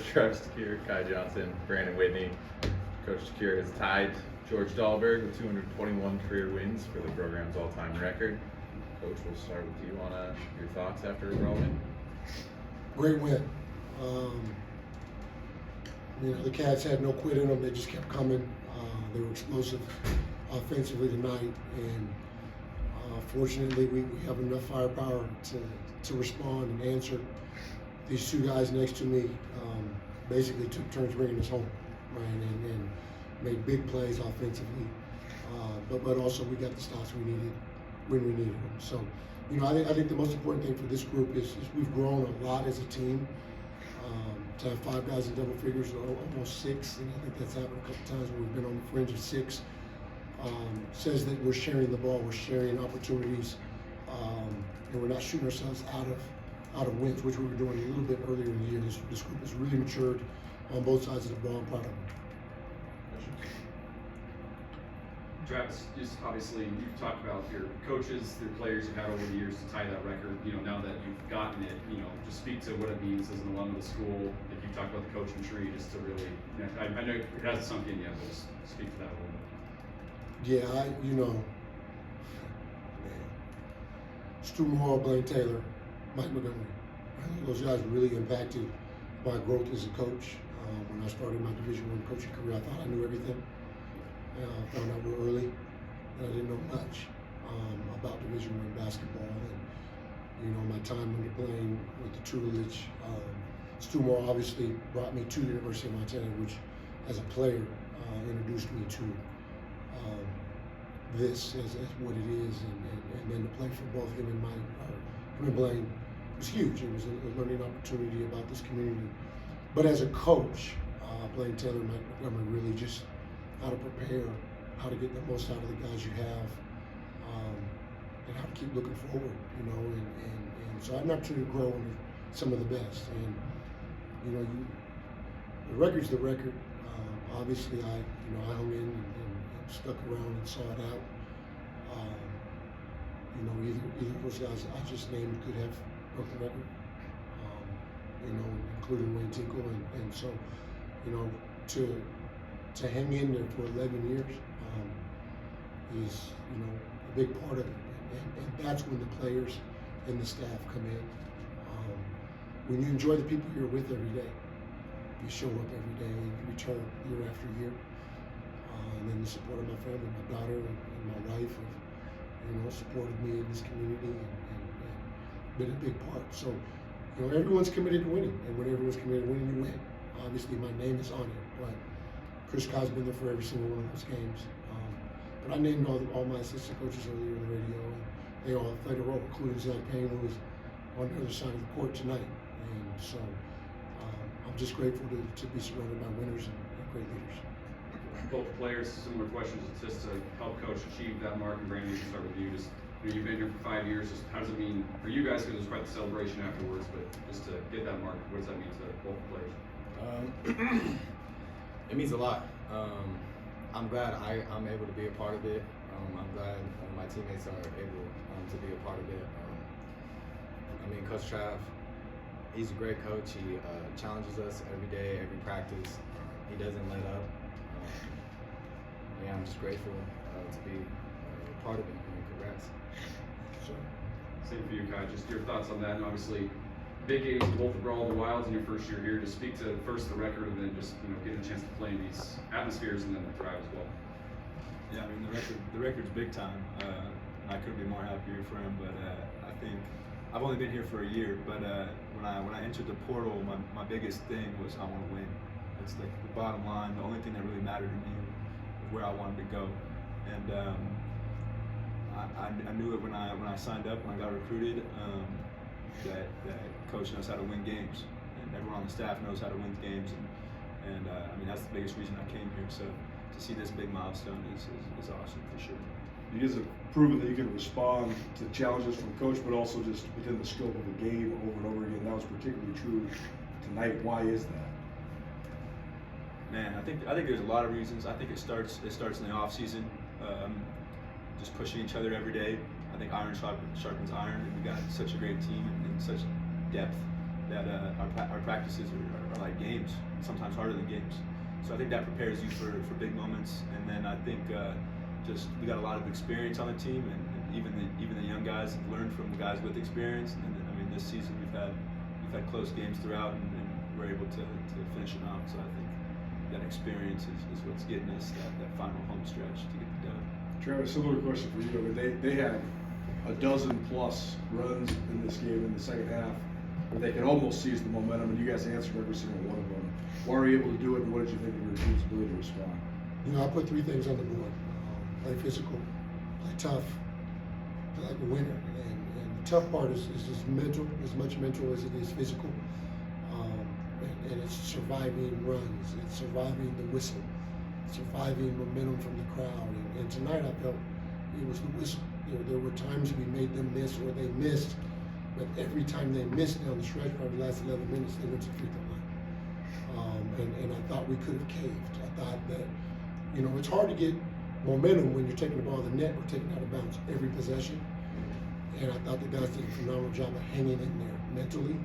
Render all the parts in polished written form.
Travis DeCuire, Kai Johnson, Brandon Whitney. Coach DeCuire has tied George Dahlberg with 221 career wins for the program's all-time record. Coach, we'll start with you on your thoughts after a Brawl win. Great win. The Cats had no quit in them. They just kept coming. They were explosive offensively tonight, and fortunately we have enough firepower to respond and answer. These two guys next to me basically took turns bringing us home, right, and made big plays offensively. But also we got the stops we needed when we needed them. So, I think the most important thing for this group is we've grown a lot as a team. To have 5 guys in double figures, almost 6, and I think that's happened a couple times when we've been on the fringe of 6. Says that we're sharing the ball, we're sharing opportunities, and we're not shooting ourselves out of wins, which we were doing a little bit earlier in the year. This group has really matured on both sides of the ball. I'm proud of them. Travis, just obviously you've talked about your coaches, your players you've had over the years to tie that record. Now that you've gotten it, just speak to what it means as an alum of the school. If you talked about the coaching tree, just to really, I know it hasn't sunk in yet, but just speak to that a little bit. Yeah, Stu Moore, Blaine Taylor, Mike Montgomery. Those guys really impacted my growth as a coach. When I started my Division I coaching career, I thought I knew everything. I found out real early that I didn't know much about Division I basketball, and my time under Blaine with the tutelage. Stu Moore obviously brought me to the University of Montana, which, as a player, introduced me to this as what it is, and then to play for both him and Blaine was huge. It was a learning opportunity about this community. But as a coach, Blaine Taylor and Mike Montgomery really just how to prepare, how to get the most out of the guys you have, and how to keep looking forward, and so I had an opportunity to grow under some of the best. And the record's the record. Obviously, I hung in and stuck around and saw it out. Either of those guys I just named could have broke the record, including Wayne Tinkle, and so to hang in there for 11 years is a big part of it, and that's when the players and the staff come in. When you enjoy the people you're with every day, you show up every day, and you return year after year, and then the support of my family, my daughter and my wife have supported me in this community and been a big part. So everyone's committed to winning, and when everyone's committed to winning, you win. Obviously my name is on it, but Chris Kai's been there for every single one of those games. But I named all my assistant coaches earlier on the radio, and they all played a role, including Zach Payne, who was on the other side of the court tonight. And so I'm just grateful to be surrounded by winners and great leaders. Both players, similar questions, just to help coach achieve that mark. And Brandon, we can start with you. Just you've been here for 5 years. Just how does it mean for you guys? Because there's quite the celebration afterwards, but just to get that mark, what does that mean to both players? It means a lot. I'm glad I'm able to be a part of it. I'm glad my teammates are able to be a part of it. Coach Trav, he's a great coach. He challenges us every day, every practice. He doesn't let up. I'm just grateful to be a part of it. Congrats. Same for you, Kai. Just your thoughts on that, and obviously big games for both the Brawl and the Wilds in your first year here. Just speak to first the record, and then just getting a chance to play in these atmospheres, and then the Thrive as well. Yeah, the record's big time. I couldn't be more happier for him. But I think I've only been here for a year. But when I entered the portal, my biggest thing was I want to win. It's like the bottom line. The only thing that really mattered to me was where I wanted to go. And I knew it when I signed up, when I got recruited. That coach knows how to win games, and everyone on the staff knows how to win games, and that's the biggest reason I came here. So to see this big milestone is awesome for sure. You guys have proven that you can respond to challenges from coach, but also just within the scope of the game over and over again. That was particularly true tonight. Why is that? Man, I think there's a lot of reasons. I think it starts in the off season, just pushing each other every day. I think iron sharpens iron, and we got such a great team and such depth that our practices like games, sometimes harder than games. So I think that prepares you for big moments. And then I think just we got a lot of experience on the team, and even the young guys have learned from the guys with experience. And then, I mean, this season we've had close games throughout, and we're able to finish it out. So I think that experience is what's getting us that final home stretch to get the dub. Travis, similar question for you. They had a dozen plus runs in this game in the second half where they could almost seize the momentum, and you guys answered every single one of them. Why were you able to do it, and what did you think of your team's ability to respond? You know, I put three things on the board. Play physical, play tough, play like a winner. And the tough part is just mental, as much mental as it is physical. And it's surviving runs, it's surviving the whistle, surviving momentum from the crowd. And tonight I felt it was the whistle. There were times we made them miss or they missed, but every time they missed down the stretch, probably the last 11 minutes, they went to the free throw line. And I thought we could have caved. I thought that, you know, it's hard to get momentum when you're taking the ball to the net or taking out of bounds every possession. And I thought the guys did a phenomenal job of hanging in there mentally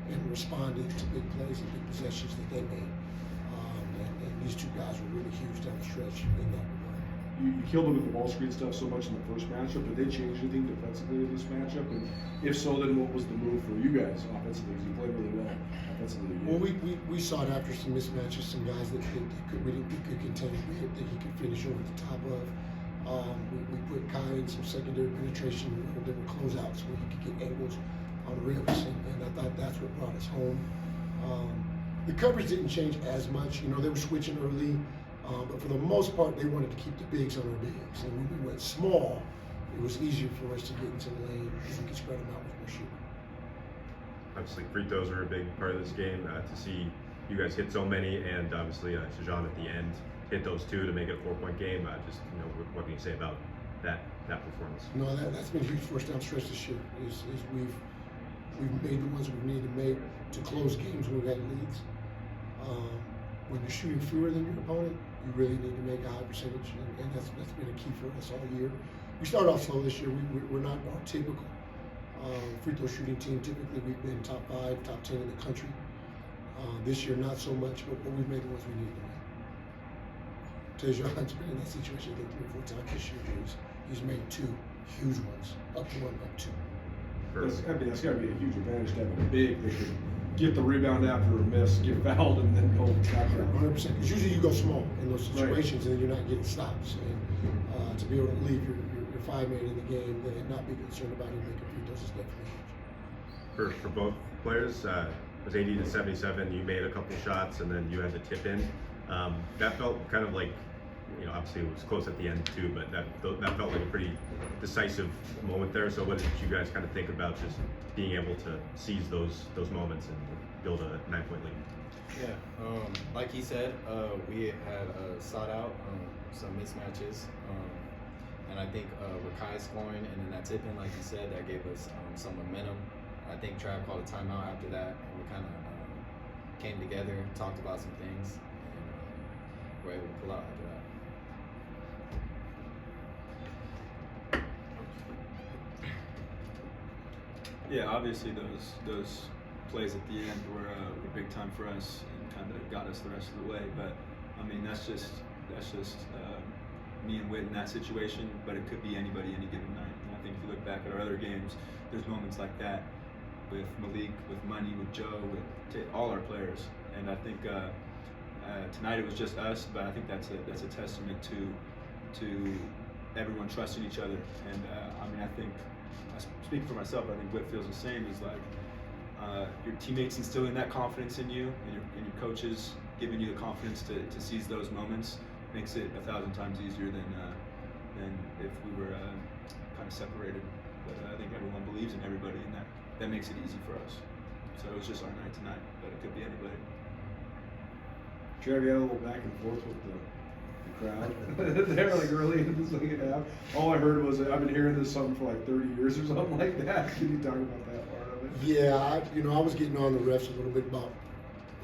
and responding to big plays and big possessions that they made. And these two guys were really huge down the stretch in that regard. You killed them with the ball screen stuff so much in the first matchup. Did they change anything defensively in this matchup? And if so, then what was the move for you guys offensively? Because you played really well offensively. Well, we sought after some mismatches, some guys that we could contain, that he could finish over the top of. We put Kai in some secondary penetration that were closeouts where he could get angles on ribs, and I thought that's what brought us home. The coverage didn't change as much. You know, they were switching early, but for the most part, they wanted to keep the bigs on our bigs. And when we went small, it was easier for us to get into the lane because we could spread them out with more shooting. Obviously, free throws were a big part of this game. To see you guys hit so many, and obviously Shajan at the end hit those two to make it a 4-point game. Just, you know, what can you say about that performance? No, that's been huge for us down the stretch this year. Is we've made the ones we need to make to close games when we've had leads. When you're shooting fewer than your opponent, you really need to make a high percentage, and that's been a key for us all year. We started off slow this year. We're not our typical free throw shooting team. Typically, we've been top 5, top 10 in the country. This year, not so much, but we've made the ones we need to make. Tejan's been in that situation, I think, 3 or 4 times this year. He's made 2 huge ones, up 1, up 2. That's got to be a huge advantage to have a big that could get the rebound after a miss, get fouled, and then go back around. 100%. Because usually you go small in those situations, and then you're not getting stops. And to be able to leave your 5-man in the game and not be concerned about him making free throws is definitely huge. For both players, it was 80 to 77. You made a couple shots, and then you had the tip in. That felt kind of like, you know, obviously it was close at the end too, but that felt like a pretty decisive moment there. So what did you guys kind of think about just being able to seize those moments and build a 9-point lead? Yeah, like he said, we had sought out some mismatches, and I think with Kai scoring and then that tip in, like he said, that gave us some momentum. I think Trav called a timeout after that, and we kind of came together, talked about some things, and were able to pull out after that. Yeah, obviously those plays at the end were big time for us and kind of got us the rest of the way. But I mean, that's just me and Whit in that situation. But it could be anybody any given night. And I think if you look back at our other games, there's moments like that with Malik, with Money, with Joe, with all our players. And I think tonight it was just us, but I think that's a testament to everyone trusting each other. And I mean, I think, speaking for myself, I think Whit feels the same. Is like your teammates instilling that confidence in you, and your coaches giving you the confidence to seize those moments makes it 1,000 times easier than if we were kind of separated. But I think everyone believes in everybody, and that makes it easy for us. So it was just our night tonight, but it could be anybody. Trav, you had a little back and forth with the crowd. They were like early in the second half. All I heard was, I've been hearing this something for like 30 years or something like that. Can you talk about that part of it? Yeah, I was getting on the refs a little bit about,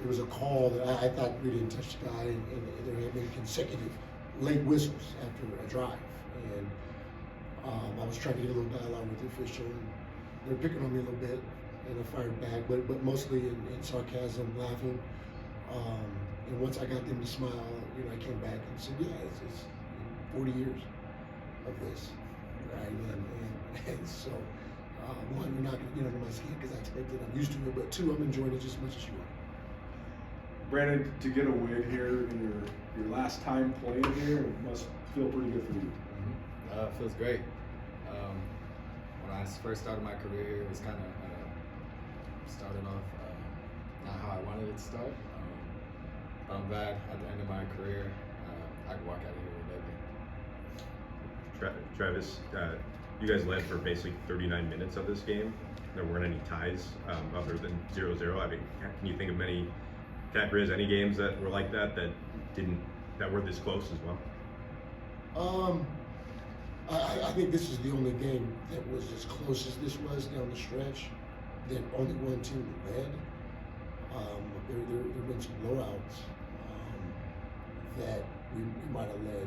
it was a call that I thought we didn't touch the guy, and there had been consecutive late whistles after a drive. And I was trying to get a little dialogue with the official, and they were picking on me a little bit, and I fired back, but mostly in sarcasm, laughing. And once I got them to smile, you know, I came back and said, yeah, it's 40 years of this, right? And so, one, you're not going to get under my skin because I expected it. I'm used to it. But two, I'm enjoying it just as much as you are. Brandon, to get a win here in your last time playing here, it must feel pretty good for you. It feels great. When I first started my career here, it was kind of started off not how I wanted it to start. But I'm glad at the end of my career, I could walk out of here with everything. Travis, you guys led for basically 39 minutes of this game. There weren't any ties other than 0-0. I mean, can you think of many any games that were like that were this close as well? I think this is the only game that was as close as this was down the stretch. That only one team led. There have been some blowouts that we might have led,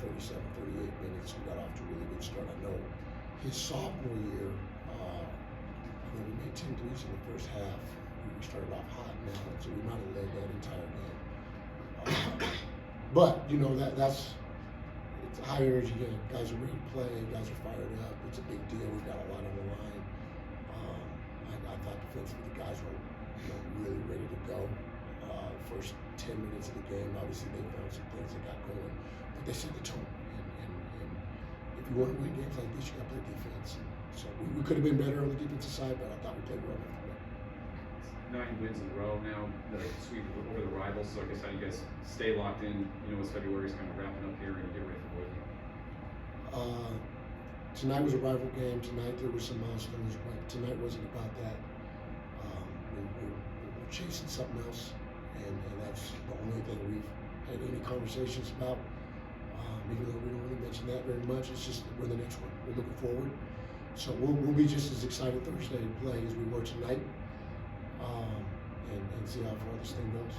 37, 38 minutes. We got off to a really good start. I know his sophomore year, I think we made 10 threes in the first half. We started off hot now, so we might have led that entire game. But that's it's a high energy game. Guys are ready to play. Guys are fired up. It's a big deal. We've got a lot on the line. I thought defensively the guys were really ready to go. First 10 minutes of the game, obviously they found some things that got going, but they set the tone. And if you want to win games like this, you got to play defense. And so we could have been better on the defensive side, but I thought we played well enough. 9 wins in a row now, the sweep over the rivals. So I guess how do you guys stay locked in? As February's kind of wrapping up here and get ready for Bozeman. Tonight was a rival game. Tonight there were some milestones, but tonight wasn't about that. We're chasing something else, and that's the only thing we've had any conversations about. Even though we don't really mention that very much, it's just we're the next one. We're looking forward. So we'll be just as excited Thursday to play as we were tonight, and see how far this thing goes.